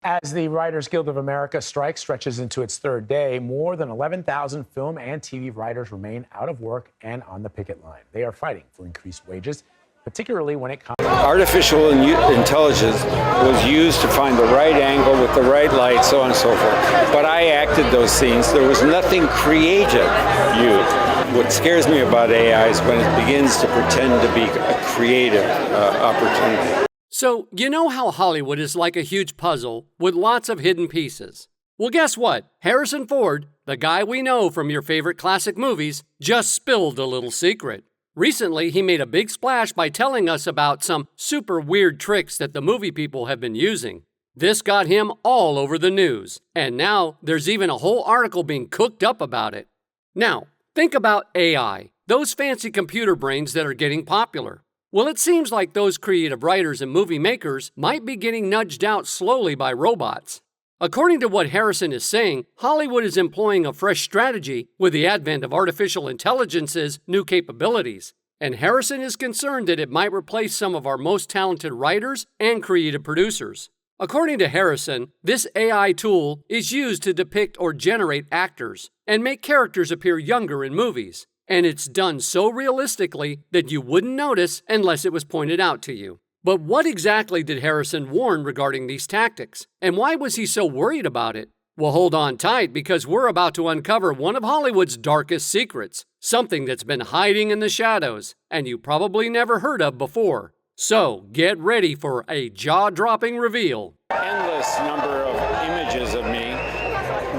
As the Writers Guild of America strike stretches into its third day, more than 11,000 film and TV writers remain out of work and on the picket line. They are fighting for increased wages, particularly when it comes. Artificial intelligence was used to find the right angle with the right light, so on and so forth. But I acted those scenes. There was nothing creative used. What scares me about AI is when it begins to pretend to be a creative opportunity. So, you know how Hollywood is like a huge puzzle with lots of hidden pieces? Well, guess what? Harrison Ford, the guy we know from your favorite classic movies, just spilled a little secret. Recently, he made a big splash by telling us about some super weird tricks that the movie people have been using. This got him all over the news, and now there's even a whole article being cooked up about it. Now, think about AI, those fancy computer brains that are getting popular. Well, it seems like those creative writers and movie makers might be getting nudged out slowly by robots. According to what Harrison is saying, Hollywood is employing a fresh strategy with the advent of artificial intelligence's new capabilities. And Harrison is concerned that it might replace some of our most talented writers and creative producers. According to Harrison, this AI tool is used to depict or generate actors and make characters appear younger in movies. And it's done so realistically that you wouldn't notice unless it was pointed out to you. But what exactly did Harrison warn regarding these tactics? And why was he so worried about it? Well, hold on tight because we're about to uncover one of Hollywood's darkest secrets, something that's been hiding in the shadows and you probably never heard of before. So get ready for a jaw-dropping reveal. Endless number of images of me,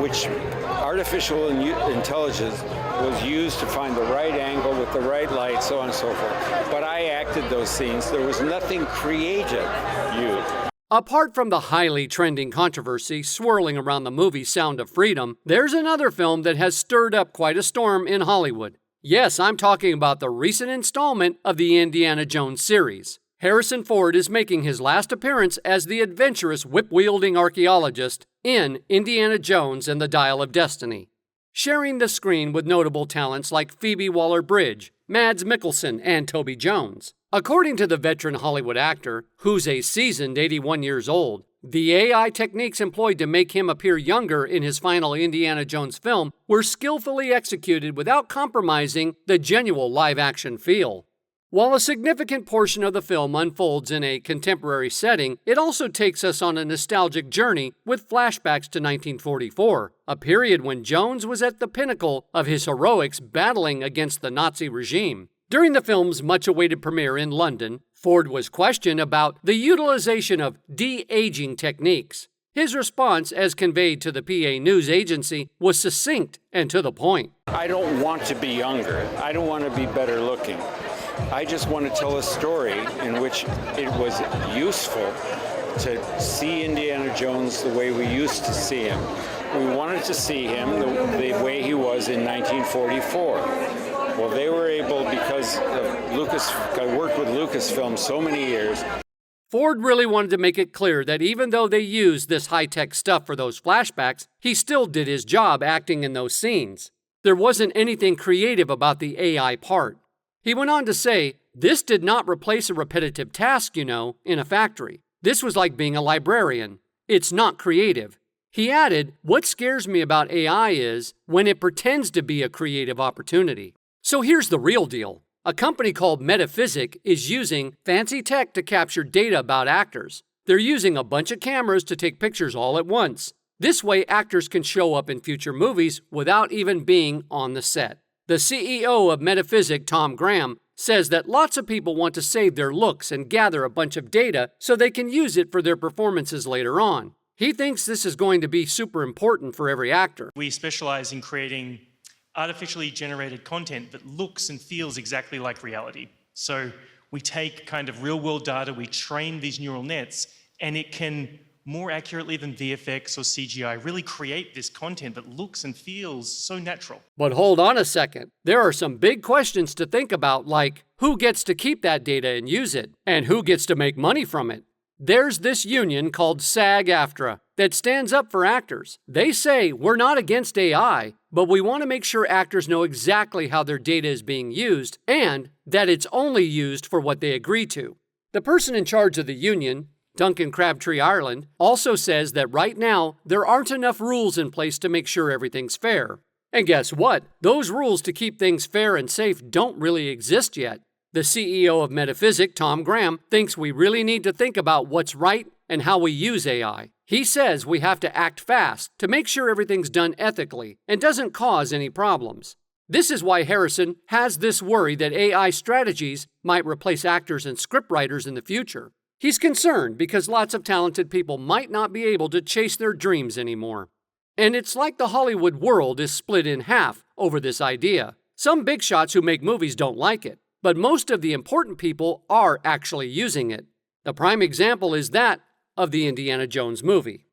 which artificial intelligence was used to find the right angle with the right light, so on and so forth. But I acted those scenes. There was nothing creative used. Apart from the highly trending controversy swirling around the movie Sound of Freedom, there's another film that has stirred up quite a storm in Hollywood. Yes, I'm talking about the recent installment of the Indiana Jones series. Harrison Ford is making his last appearance as the adventurous whip-wielding archaeologist in Indiana Jones and the Dial of Destiny, sharing the screen with notable talents like Phoebe Waller-Bridge, Mads Mikkelsen, and Toby Jones. According to the veteran Hollywood actor, who's a seasoned 81 years old, the AI techniques employed to make him appear younger in his final Indiana Jones film were skillfully executed without compromising the genuine live-action feel. While a significant portion of the film unfolds in a contemporary setting, it also takes us on a nostalgic journey with flashbacks to 1944, a period when Jones was at the pinnacle of his heroics battling against the Nazi regime. During the film's much-awaited premiere in London, Ford was questioned about the utilization of de-aging techniques. His response, as conveyed to the PA news agency, was succinct and to the point. I don't want to be younger. I don't want to be better looking. I just want to tell a story in which it was useful to see Indiana Jones the way we used to see him. We wanted to see him the way he was in 1944. Well, they were able, because of Lucas, I worked with Lucasfilm so many years. Ford really wanted to make it clear that even though they used this high-tech stuff for those flashbacks, he still did his job acting in those scenes. There wasn't anything creative about the AI part. He went on to say, this did not replace a repetitive task, in a factory. This was like being a librarian. It's not creative. He added, what scares me about AI is when it pretends to be a creative opportunity. So here's the real deal. A company called Metaphysic is using fancy tech to capture data about actors. They're using a bunch of cameras to take pictures all at once. This way, actors can show up in future movies without even being on the set. The CEO of Metaphysic, Tom Graham, says that lots of people want to save their looks and gather a bunch of data so they can use it for their performances later on. He thinks this is going to be super important for every actor. We specialize in creating artificially generated content that looks and feels exactly like reality. So we take kind of real-world data, we train these neural nets, and it can more accurately than VFX or CGI really create this content that looks and feels so natural. But hold on a second. There are some big questions to think about, like who gets to keep that data and use it, and who gets to make money from it. There's this union called SAG-AFTRA that stands up for actors. They say we're not against AI, but we want to make sure actors know exactly how their data is being used and that it's only used for what they agree to. The person in charge of the union, Duncan Crabtree Ireland, also says that right now there aren't enough rules in place to make sure everything's fair. And guess what? Those rules to keep things fair and safe don't really exist yet. The CEO of Metaphysic, Tom Graham, thinks we really need to think about what's right and how we use AI. He says we have to act fast to make sure everything's done ethically and doesn't cause any problems. This is why Harrison has this worry that AI strategies might replace actors and scriptwriters in the future. He's concerned because lots of talented people might not be able to chase their dreams anymore. And it's like the Hollywood world is split in half over this idea. Some big shots who make movies don't like it, but most of the important people are actually using it. The prime example is that of the Indiana Jones movie.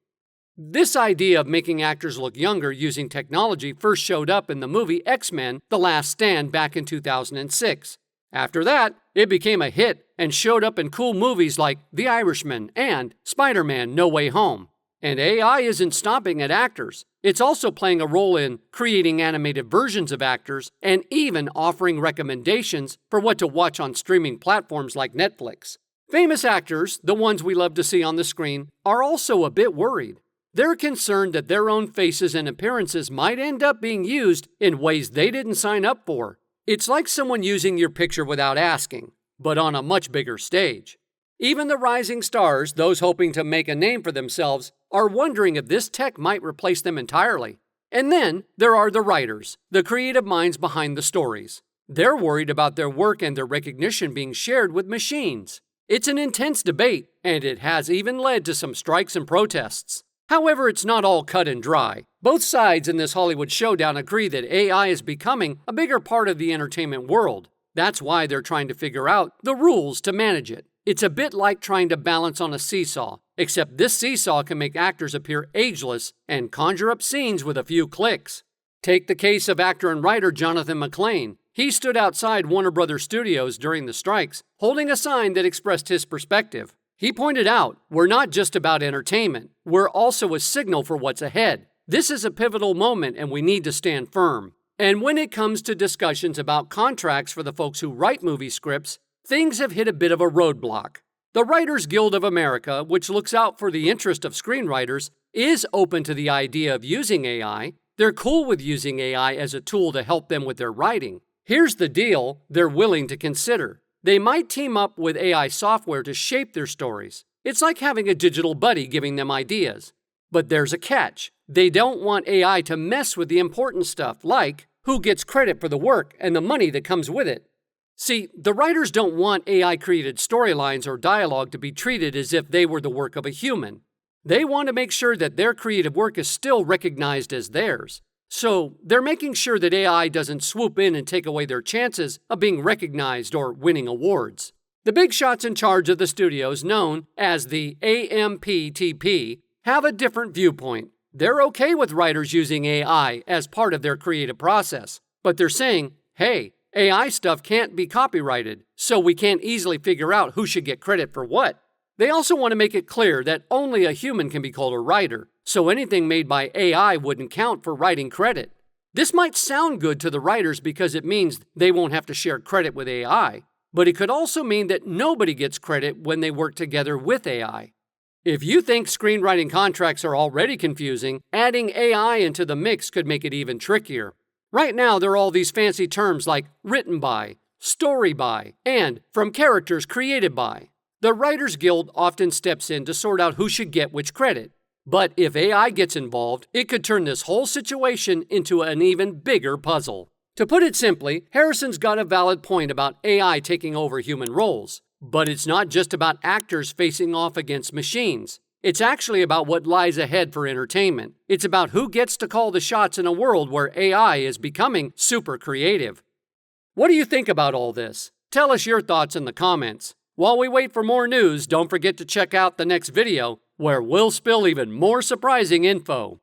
This idea of making actors look younger using technology first showed up in the movie X-Men: The Last Stand back in 2006. After that, it became a hit and showed up in cool movies like The Irishman and Spider-Man: No Way Home. And AI isn't stopping at actors. It's also playing a role in creating animated versions of actors and even offering recommendations for what to watch on streaming platforms like Netflix. Famous actors, the ones we love to see on the screen, are also a bit worried. They're concerned that their own faces and appearances might end up being used in ways they didn't sign up for. It's like someone using your picture without asking, but on a much bigger stage. Even the rising stars, those hoping to make a name for themselves, are wondering if this tech might replace them entirely. And then there are the writers, the creative minds behind the stories. They're worried about their work and their recognition being shared with machines. It's an intense debate, and it has even led to some strikes and protests. However, it's not all cut and dry. Both sides in this Hollywood showdown agree that AI is becoming a bigger part of the entertainment world. That's why they're trying to figure out the rules to manage it. It's a bit like trying to balance on a seesaw, except this seesaw can make actors appear ageless and conjure up scenes with a few clicks. Take the case of actor and writer Jonathan McLean. He stood outside Warner Brothers Studios during the strikes, holding a sign that expressed his perspective. He pointed out, we're not just about entertainment, we're also a signal for what's ahead. This is a pivotal moment and we need to stand firm. And when it comes to discussions about contracts for the folks who write movie scripts, things have hit a bit of a roadblock. The Writers Guild of America, which looks out for the interest of screenwriters, is open to the idea of using AI. They're cool with using AI as a tool to help them with their writing. Here's the deal they're willing to consider. They might team up with AI software to shape their stories. It's like having a digital buddy giving them ideas. But there's a catch. They don't want AI to mess with the important stuff, like who gets credit for the work and the money that comes with it. See, the writers don't want AI-created storylines or dialogue to be treated as if they were the work of a human. They want to make sure that their creative work is still recognized as theirs. So they're making sure that AI doesn't swoop in and take away their chances of being recognized or winning awards. The big shots in charge of the studios, known as the AMPTP, have a different viewpoint. They're okay with writers using AI as part of their creative process, but they're saying, hey, AI stuff can't be copyrighted, so we can't easily figure out who should get credit for what. They also want to make it clear that only a human can be called a writer, so anything made by AI wouldn't count for writing credit. This might sound good to the writers because it means they won't have to share credit with AI, but it could also mean that nobody gets credit when they work together with AI. If you think screenwriting contracts are already confusing, adding AI into the mix could make it even trickier. Right now, there are all these fancy terms like written by, story by, and from characters created by. The Writers Guild often steps in to sort out who should get which credit. But if AI gets involved, it could turn this whole situation into an even bigger puzzle. To put it simply, Harrison's got a valid point about AI taking over human roles. But it's not just about actors facing off against machines. It's actually about what lies ahead for entertainment. It's about who gets to call the shots in a world where AI is becoming super creative. What do you think about all this? Tell us your thoughts in the comments. While we wait for more news, don't forget to check out the next video where we'll spill even more surprising info.